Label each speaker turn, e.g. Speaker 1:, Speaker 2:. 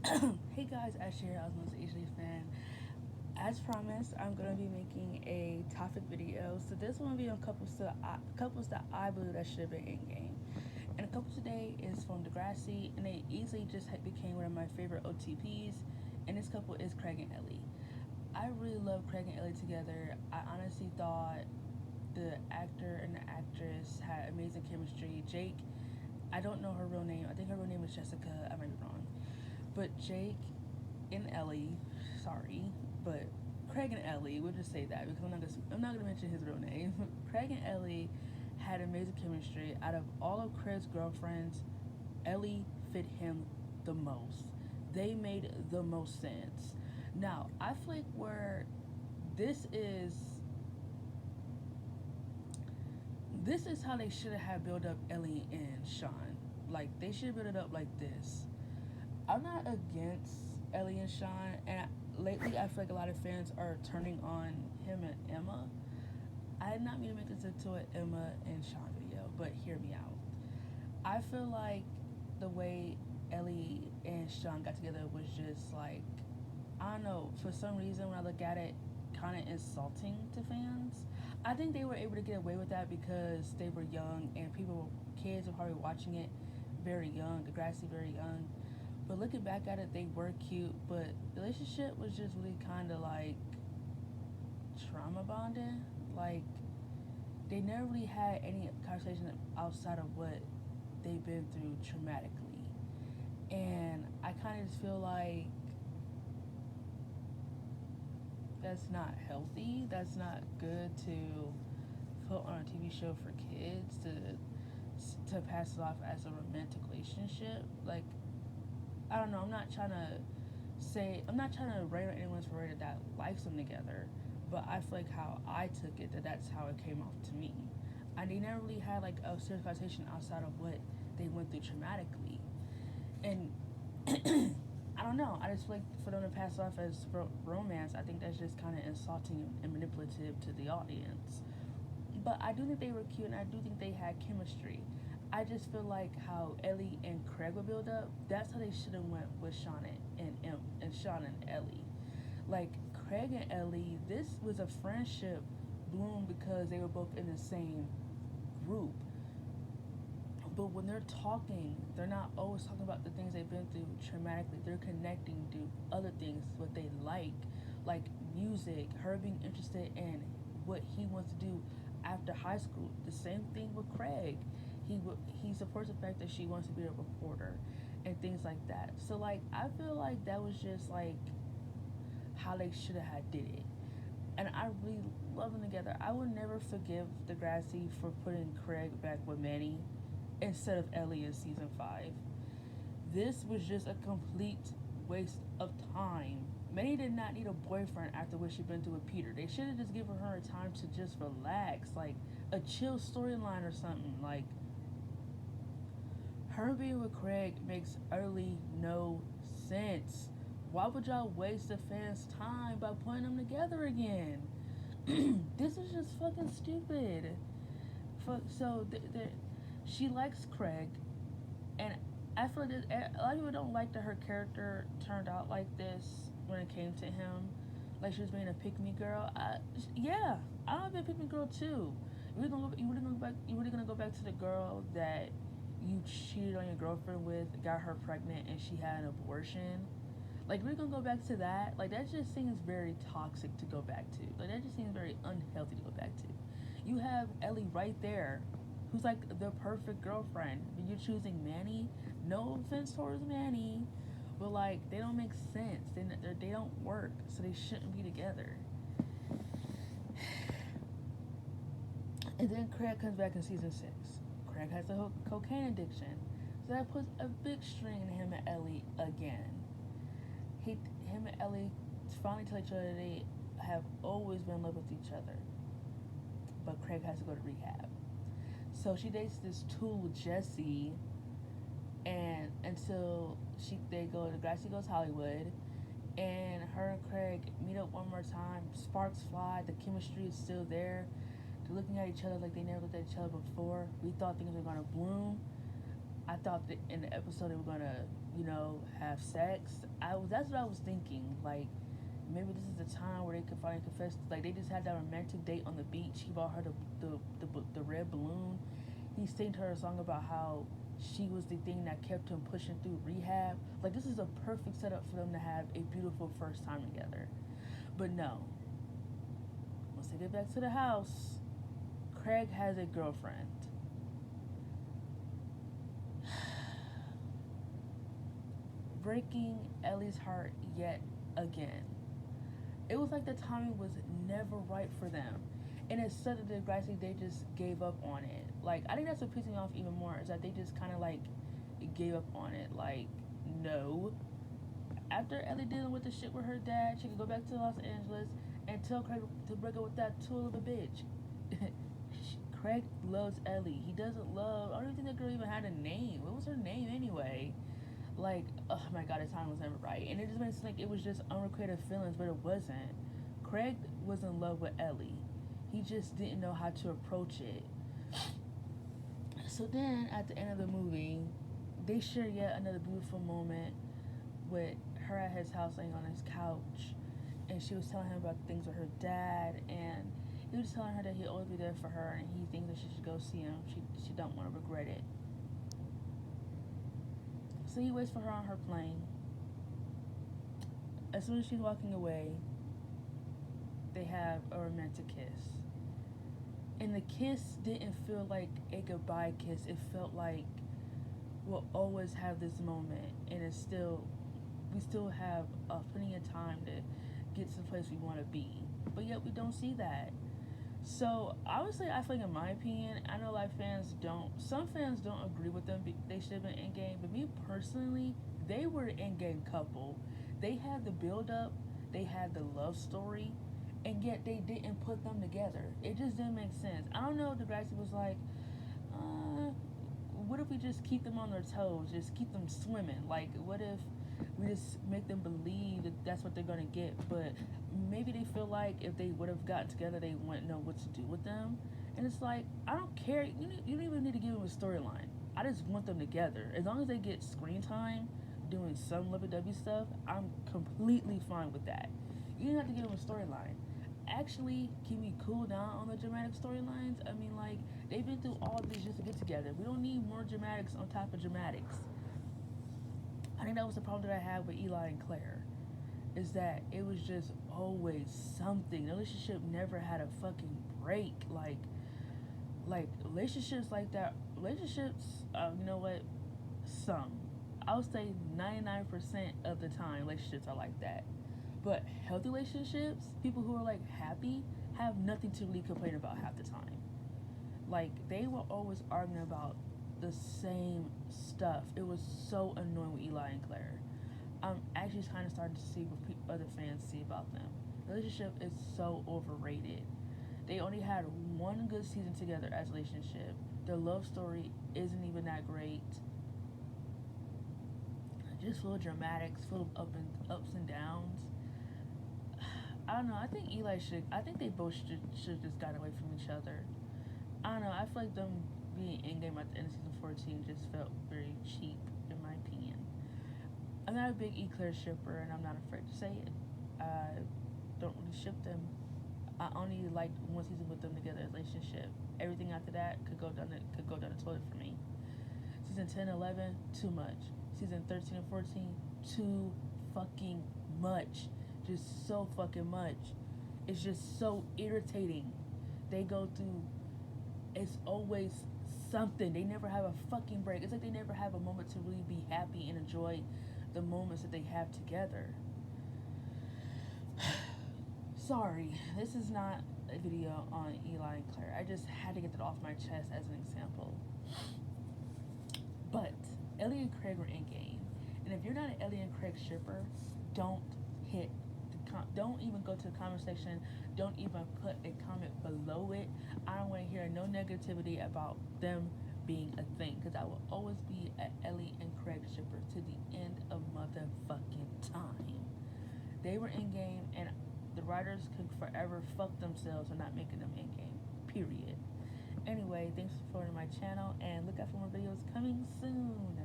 Speaker 1: Hey guys, Ash here. I was most Ashley fan. As promised, I'm gonna be making a topic video. So this one will be on couples that I believe that should have been in game. And a couple today is from Degrassi, and they easily just became one of my favorite OTPs. And this couple is Craig and Ellie. I really love Craig and Ellie together. I honestly thought the actor and the actress had amazing chemistry. Jake, I don't know her real name. I think her real name is Jessica. I might be wrong. But Jake and Ellie, sorry, but Craig and Ellie, we'll just say that because I'm not gonna mention his real name. Craig and Ellie had amazing chemistry. Out of all of Craig's girlfriends, Ellie fit him the most. They made the most sense. Now, I feel like where this is this is how they should have built up Ellie and Sean. Like they should build it up like this. I'm not against Ellie and Sean, and lately I feel like a lot of fans are turning on him and Emma. I did not mean to make this into an Emma and Sean video, but hear me out. I feel like the way Ellie and Sean got together was just like, I don't know, for some reason when I look at it, kind of insulting to fans. I think they were able to get away with that because they were young and kids were probably watching it very young, Degrassi very young. But looking back at it, they were cute, but the relationship was just really kind of like trauma bonding. Like they never really had any conversation outside of what they've been through traumatically, and I kind of just feel like that's not healthy. That's not good to put on a TV show for kids to pass it off as a romantic relationship. Like I don't know. I'm not trying to rain on anyone's parade that likes them together, but I feel like how I took it that's how it came off to me. And they never really had like a serious conversation outside of what they went through traumatically, and I don't know. I just feel like for them to pass off as romance, I think that's just kind of insulting and manipulative to the audience. But I do think they were cute, and I do think they had chemistry. I just feel like how Ellie and Craig would build up. That's how they should have went with Sean and Sean and Ellie. Like Craig and Ellie, this was a friendship bloomed because they were both in the same group. But when they're talking, they're not always talking about the things they've been through traumatically. They're connecting to other things, what they like music, her being interested in what he wants to do after high school. The same thing with Craig. He supports the fact that she wants to be a reporter and things like that. So like I feel like that was just like how they should have had did it. And I really love them together. I would never forgive Degrassi for putting Craig back with Manny instead of Ellie in season 5. This was just a complete waste of time. Manny did not need a boyfriend after what she'd been through with Peter. They should have just given her time to just relax, like a chill storyline or something. Like her being with Craig makes utterly no sense. Why would y'all waste the fans' time by putting them together again? This is just fucking stupid. So she likes Craig, and I feel like a lot of people don't like that her character turned out like this when it came to him. Like she was being a pick me girl. Yeah, I've been a pick me girl too. You really gonna go back to the girl that you cheated on your girlfriend with, got her pregnant, and she had an abortion? Like we're gonna go back to that? Like that just seems very toxic to go back to. Like that just seems very unhealthy to go back to. You have Ellie right there, who's like the perfect girlfriend. But you're choosing Manny. No offense towards Manny, but like they don't make sense. They don't work, so they shouldn't be together. And then Craig comes back in season 6. Craig has a cocaine addiction, so that puts a big strain on him and Ellie again. Him and Ellie finally tell each other they have always been in love with each other, but Craig has to go to rehab. So she dates this tool Jesse, and until they go to Grassy Goes Hollywood, and her and Craig meet up one more time. Sparks fly, the chemistry is still there. They're looking at each other like they never looked at each other before. We thought things were gonna bloom. I thought that in the episode they were gonna, have have sex. That's what I was thinking. Like maybe this is the time where they could finally confess. Like they just had that romantic date on the beach. He bought her the red balloon. He sang to her a song about how she was the thing that kept him pushing through rehab. Like this is a perfect setup for them to have a beautiful first time together. But no, once they get back to the house, Craig has a girlfriend. Breaking Ellie's heart yet again. It was like the timing was never right for them. And it's such a disgrace they just gave up on it. Like, I think that's what pissed me off even more is that they just kind of like gave up on it. Like, no. After Ellie dealing with the shit with her dad, she could go back to Los Angeles and tell Craig to break up with that tool of a bitch. Craig loves Ellie. He doesn't love. I don't even think that girl even had a name. What was her name anyway? Like, oh my god, his time was never right. And it just made it seem like it was just unrequited feelings, but it wasn't. Craig was in love with Ellie. He just didn't know how to approach it. So then, at the end of the movie, they share yet another beautiful moment with her at his house laying on his couch. And she was telling him about things with her dad. And he was telling her that he'll always be there for her. And he thinks that she should go see him. She don't want to regret it. So he waits for her on her plane. As soon as she's walking away, they have a romantic kiss. And the kiss didn't feel like a goodbye kiss. It felt like we'll always have this moment, and we still have plenty of time to get to the place we want to be. But yet we don't see that. So obviously, I feel like in my opinion, I know like some fans don't agree with them. They should have been endgame, but me personally, they were an endgame couple. They had the build up, they had the love story, and yet they didn't put them together. It just didn't make sense. I don't know if the Degrassi was like, what if we just keep them on their toes, just keep them swimming? Like, what if we just make them believe that that's what they're gonna get? But maybe they feel like if they would have gotten together, they wouldn't know what to do with them. And it's like, I don't care. You don't even need to give them a storyline. I just want them together. As long as they get screen time doing some lovey-dovey stuff, I'm completely fine with that. You don't have to give them a storyline. Actually, can we cool down on the dramatic storylines? I mean, like, they've been through all this just to get together. We don't need more dramatics on top of dramatics. I think that was the problem that I had with Eli and Claire, is that it was just always something. The relationship never had a fucking break. Like relationships like that. Relationships, you know what? Some. I would say 99% of the time, relationships are like that. But healthy relationships, people who are like happy, have nothing to really complain about half the time. Like they were always arguing about the same stuff. It was so annoying with Eli and Claire. I'm actually kind of starting to see what other fans see about them. The relationship is so overrated. They only had one good season together as a relationship. Their love story isn't even that great. Just full of dramatics, full of ups and downs. I don't know. I think they both should just got away from each other. I don't know. I feel like them being endgame at the end of season 14 just felt very cheap, in my opinion. I'm not a big Eclair shipper, and I'm not afraid to say it. I don't really ship them. I only liked one season with them together as a relationship. Everything after that could go down the toilet for me. Season 10, 11, too much. Season 13 and 14, too fucking much. Just so fucking much. It's just so irritating. They go through. It's always something. They never have a fucking break. It's like they never have a moment to really be happy and enjoy the moments that they have together. Sorry, this is not a video on Eli and Claire. I just had to get that off my chest as an example. But Ellie and Craig were in game, and if you're not an Ellie and Craig shipper, don't don't even go to the comment section. Don't even put a comment below it. I don't want to hear no negativity about them being a thing, because I will always be an Ellie and Craig shipper to the end of motherfucking time. They were in game, and the writers could forever fuck themselves for not making them in game. Period. Anyway, thanks for following my channel, and look out for more videos coming soon.